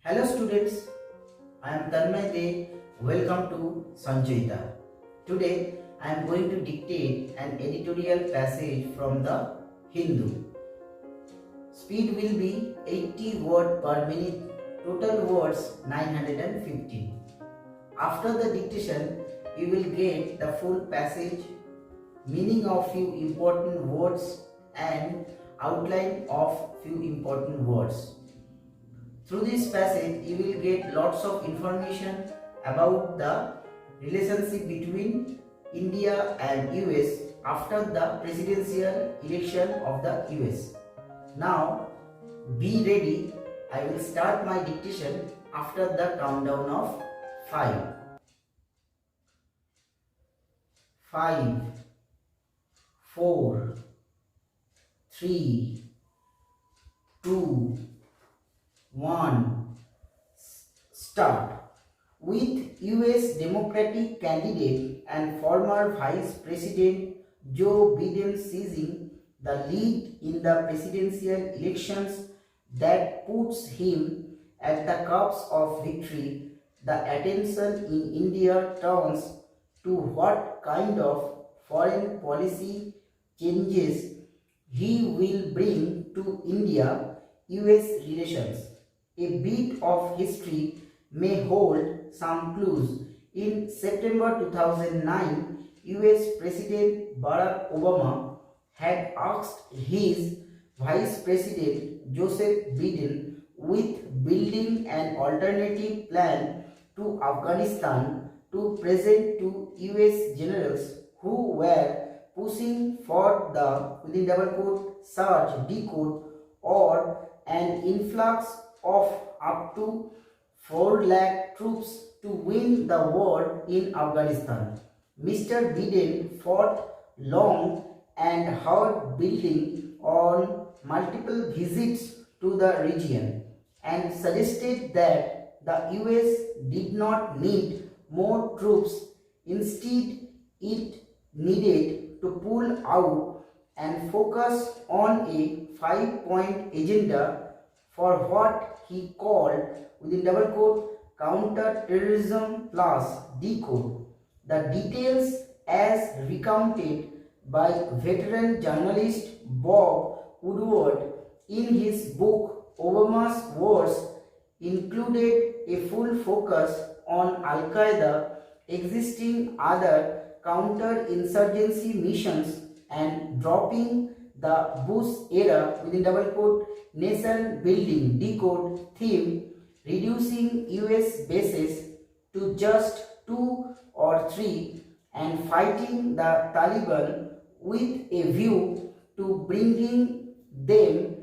Hello students, I am Tanmay De. Welcome to Sanjayita. Today I am going to dictate an editorial passage from the Hindu. Speed will be 80 words per minute, total words 950. After the dictation, you will get the full passage, meaning of few important words and outline of few important words. Through this passage, you will get lots of information about the relationship between India and US after the presidential election of the US. Now, be ready. I will start my dictation after the countdown of 5. 5, 4, 3, 2, 1. Start. With US Democratic candidate and former Vice President Joe Biden seizing the lead in the presidential elections that puts him at the cusp of victory, the attention in India turns to what kind of foreign policy changes he will bring to India-US relations. A bit of history may hold some clues. In September 2009, US President Barack Obama had asked his Vice President Joseph Biden with building an alternative plan to Afghanistan to present to US generals who were pushing for the search, decode or an influx of up to 4 lakh troops to win the war in Afghanistan. Mr. Biden fought long and hard, building on multiple visits to the region, and suggested that the US did not need more troops. Instead, it needed to pull out and focus on a 5-point agenda for what he called counter-terrorism plus decode. The details as recounted by veteran journalist Bob Woodward in his book Obama's Wars included a full focus on Al-Qaeda, existing other counter-insurgency missions, and dropping the Bush-era nation building decode theme, reducing US bases to just 2 or 3, and fighting the Taliban with a view to bringing them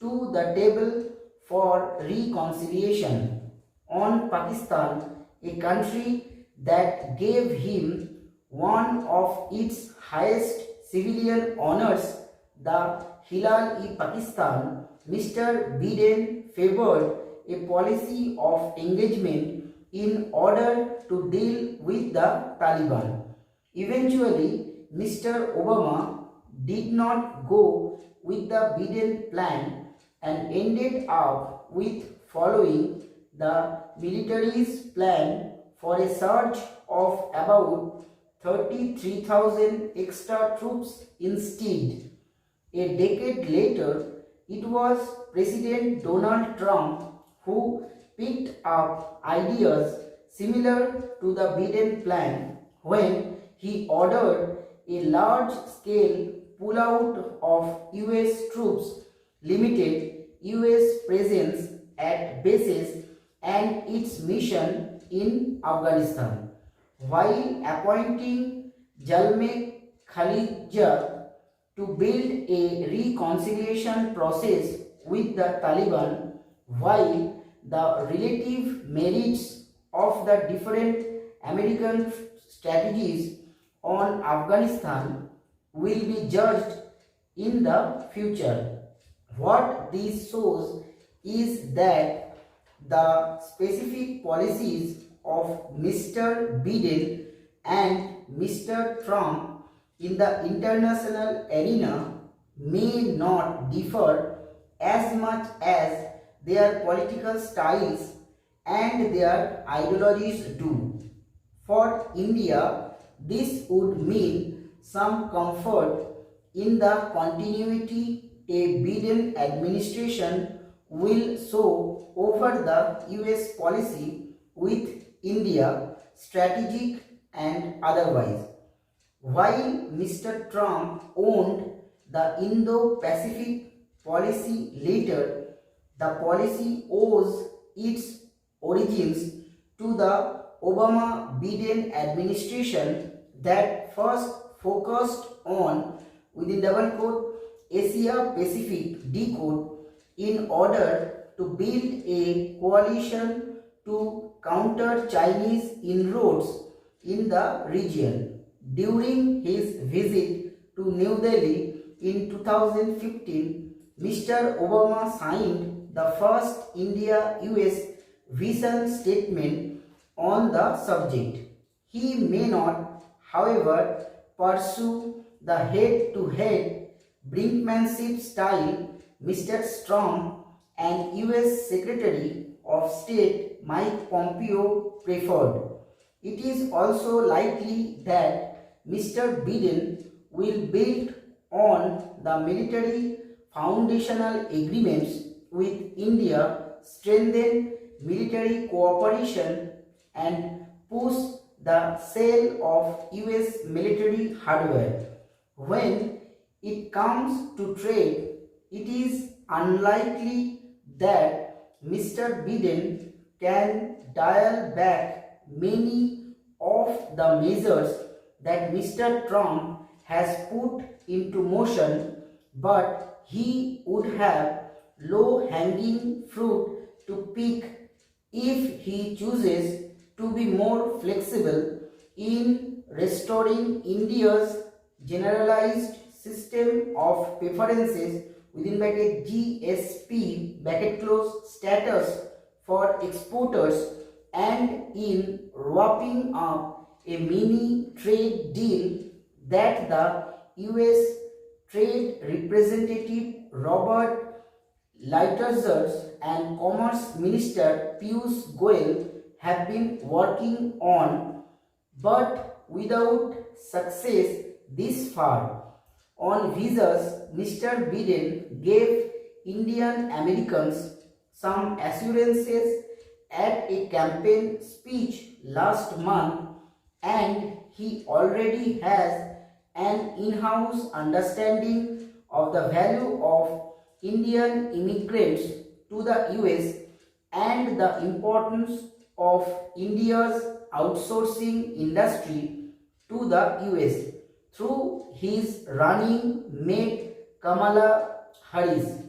to the table for reconciliation. On Pakistan, a country that gave him one of its highest civilian honors, the Hilal-e-Pakistan, Mr. Biden favored a policy of engagement in order to deal with the Taliban. Eventually, Mr. Obama did not go with the Biden plan and ended up with following the military's plan for a surge of about 33,000 extra troops instead. A decade later, it was President Donald Trump who picked up ideas similar to the Biden plan when he ordered a large-scale pullout of US troops, limited US presence at bases, and its mission in Afghanistan, while appointing Zalmay Khalilzad to build a reconciliation process with the Taliban. While the relative merits of the different American strategies on Afghanistan will be judged in the future, what this shows is that the specific policies of Mr. Biden and Mr. Trump in the international arena may not differ as much as their political styles and their ideologies do. For India, this would mean some comfort in the continuity a Biden administration will show over the US policy with India, strategic and otherwise. While Mr. Trump owned the Indo-Pacific policy later, the policy owes its origins to the Obama-Biden administration that first focused on within double quote Asia Pacific decode in order to build a coalition to counter Chinese inroads in the region. During his visit to New Delhi in 2015, Mr. Obama signed the first India-US vision statement on the subject. He may not, however, pursue the head-to-head brinkmanship style Mr. Trump and US Secretary of State Mike Pompeo preferred. It is also likely that Mr. Biden will build on the military foundational agreements with India, strengthen military cooperation, and push the sale of US military hardware. When it comes to trade, it is unlikely that Mr. Biden can dial back many of the measures that Mr. Trump has put into motion, but he would have low-hanging fruit to pick if he chooses to be more flexible in restoring India's generalized system of preferences within bracket GSP bracket close status for exporters, and in wrapping up a mini trade deal that the US Trade Representative Robert Lighthizer and Commerce Minister Piyush Goyal have been working on, but without success this far. On visas, Mr. Biden gave Indian Americans some assurances at a campaign speech last month, and he already has an in-house understanding of the value of Indian immigrants to the US and the importance of India's outsourcing industry to the US through his running mate Kamala Harris.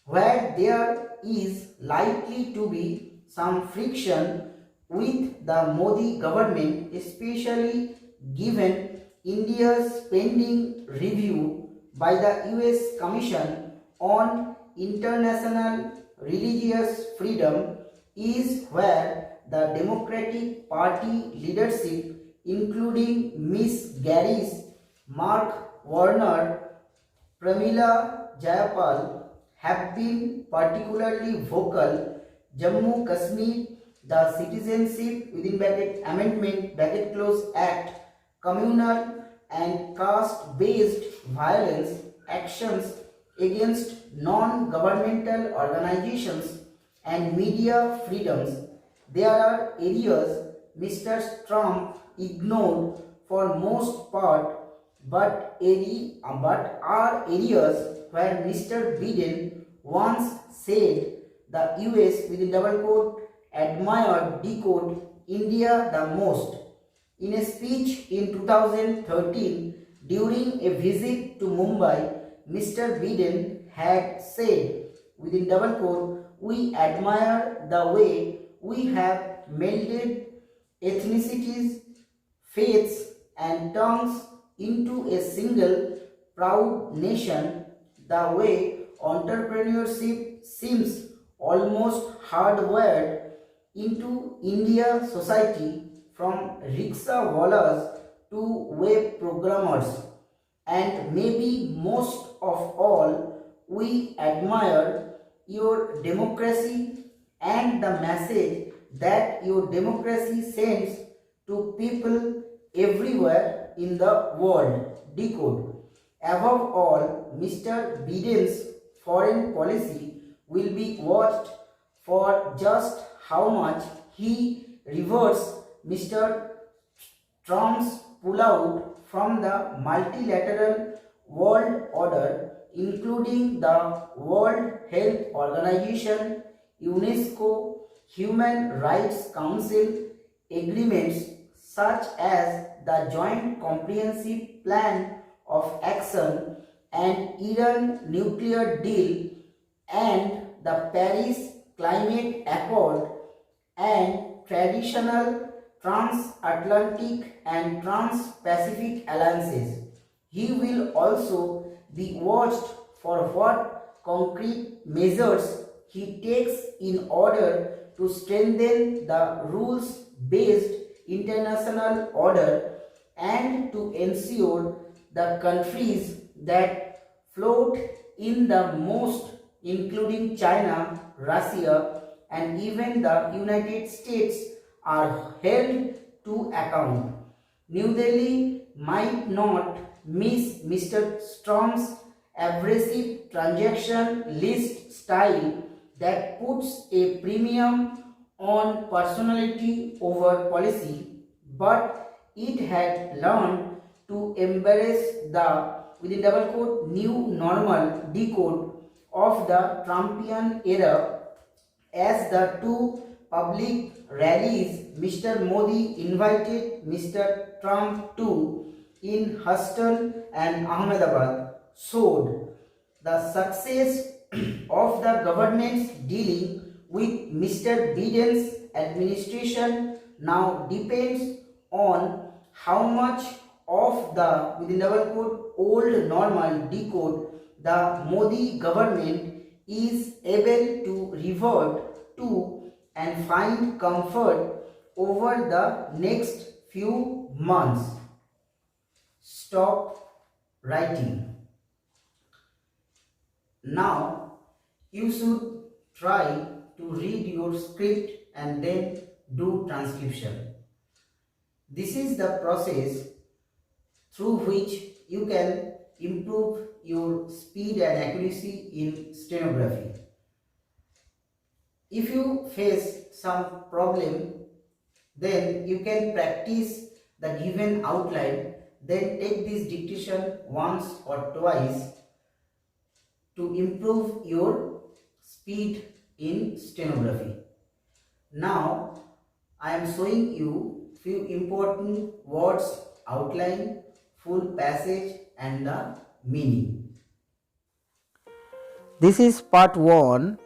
Where there is likely to be some friction with the Modi government, especially given India's pending review by the US Commission on International Religious Freedom, is where the Democratic Party leadership, including Ms. Garris, Mark Warner, Pramila Jayapal, have been particularly vocal. Jammu Kashmir, the Citizenship within bracket Amendment bracket close Act, communal and caste-based violence actions against non-governmental organizations and media freedoms. There are areas Mr. Trump ignored for most part, but are areas where Mr. Biden once said the US within double quote admired decode India the most. In a speech in 2013 during a visit to Mumbai, Mr. Biden had said within double quote, "We admire the way we have melded ethnicities, faiths and tongues into a single proud nation, the way entrepreneurship seems almost hardwired into India society, from rickshaw-wallahs to web programmers, and maybe most of all, we admire your democracy and the message that your democracy sends to people everywhere in the world. Decode. Above all, Mr. Biden's foreign policy will be watched for just how much he reverts Mr. Trump's pullout from the multilateral world order, including the World Health Organization, UNESCO, Human Rights Council agreements such as the Joint Comprehensive Plan of Action and Iran nuclear deal and the Paris Climate Accord and traditional transatlantic and trans-Pacific alliances. He will also be watched for what concrete measures he takes in order to strengthen the rules-based international order and to ensure the countries that float in the most, including China, Russia, and even the United States, are held to account. New Delhi might not miss Mr. Trump's abrasive transaction list style that puts a premium on personality over policy, but it had learned to embrace the within double quote new normal decode of the Trumpian era. As the two public rallies Mr. Modi invited Mr. Trump to in Houston and Ahmedabad showed, the success of the government's dealing with Mr. Biden's administration now depends on how much of the within double quote old normal decode the Modi government is able to revert to and find comfort over the next few months. Stop writing. Now you should try to read your script and then do transcription. This is the process through which you can improve your speed and accuracy in stenography. If you face some problem, then you can practice the given outline, then take this dictation once or twice to improve your speed in stenography. Now I am showing you few important words outline, full passage and the meaning. This is part 1.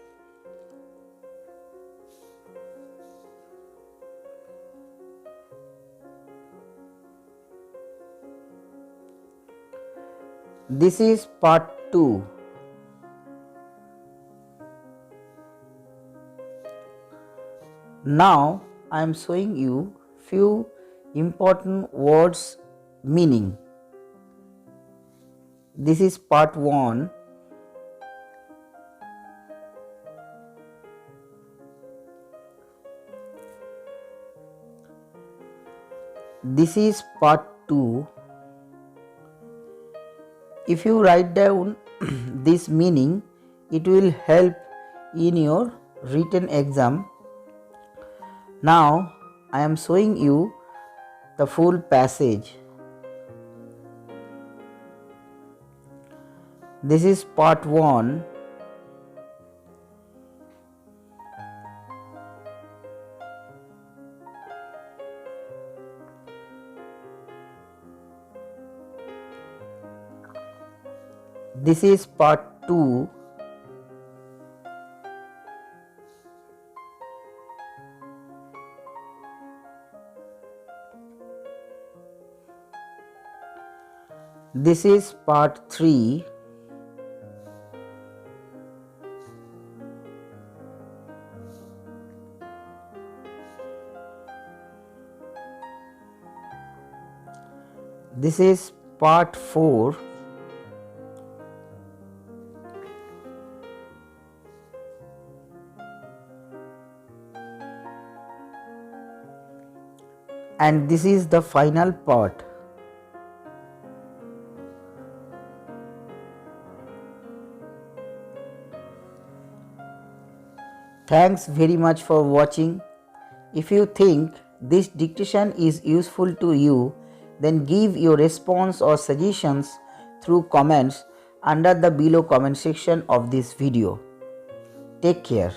This is part 2. Now I am showing you few important words meaning. This is part 1. This is part 2. If you write down this meaning, it will help in your written exam. Now I am showing you the full passage. This is part 1. This is part 2. This is part 3. This is part 4. And this is the final part. Thanks very much for watching. If you think this dictation is useful to you, then give your response or suggestions through comments under the below comment section of this video. Take care.